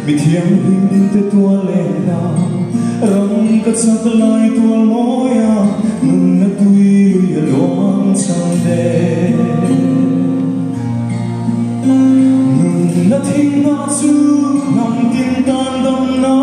mi thiam hing din te tua le na ram ka sak lai tua moya nun na tui lui a lom chang de nun na thing na chu nam tin tan dam na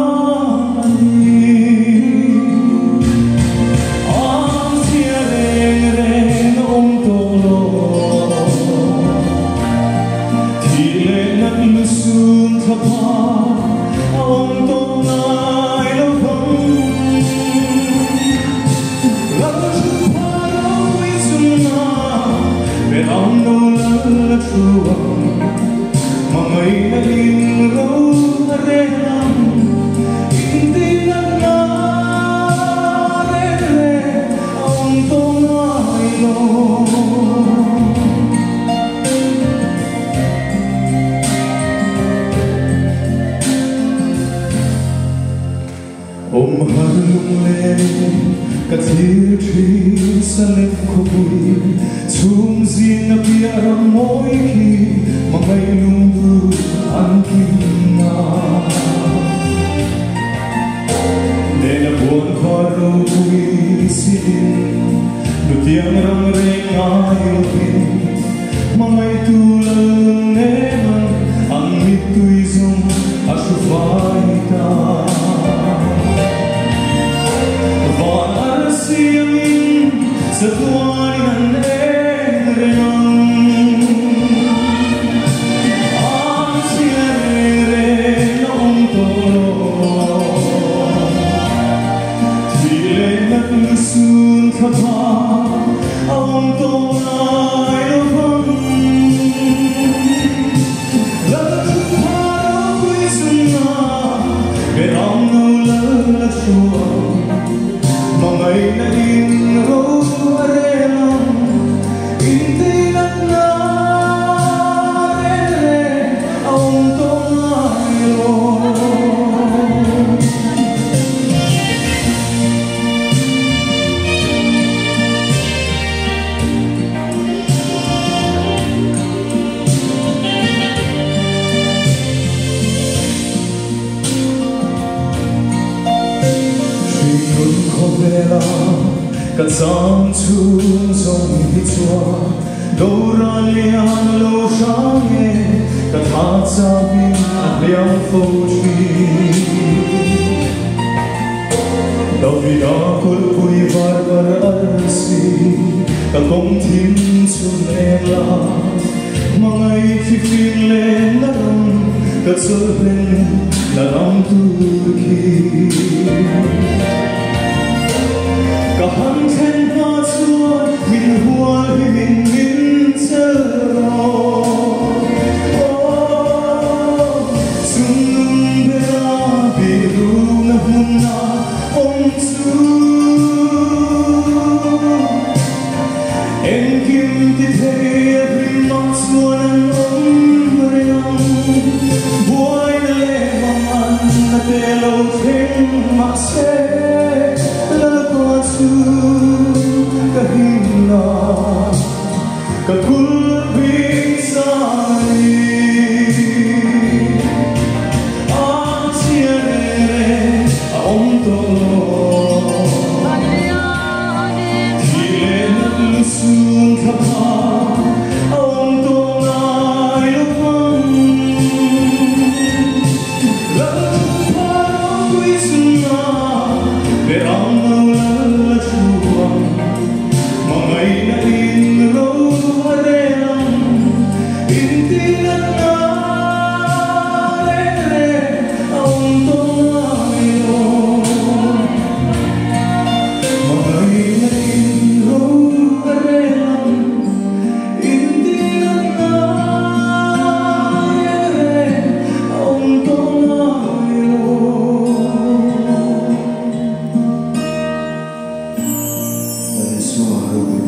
ôm hân lung lên cả thiên thủy sa lên khôi chung riêng na bia ram mỗi khi mà ngày lung du ăn kim na để na buồn hoa râu vui xin nụ tiếng răng reng ai tin mà ngày tu lần nè ăn mít tui dung asu vai ta sa tuwa'y nangyayang ang siyere noong tolo tila naglusun ka pa ang tunay upang lalatuparan ko'y suna perang naulalatsuang manga'y naging cả dòng chung dòng đi chua đâu ra liang lâu sáng nghe cả thác ra viên liang phâu chi đâu vì đó cội bụi var var ân si cả công thiên chung lên la mà ngày khi phiền lên là lòng cả giờ lên là lòng tu khi cả hăng khen hoa xuân mình hoa mình chờ sung bela biru na hunna om su em kim ti thấy every month xuân om riang boy le man na te lo thêm mặc se kahina kakul bisai ang siere om to tile naglusun ka pa om to nai lupang lalatuparan ko'y suna perang naulalatsuang manga'y naging roharelang intinat na re-re ang tungayo manga'y naging roharelang intinat na re-re ang tungayo. That is so hard.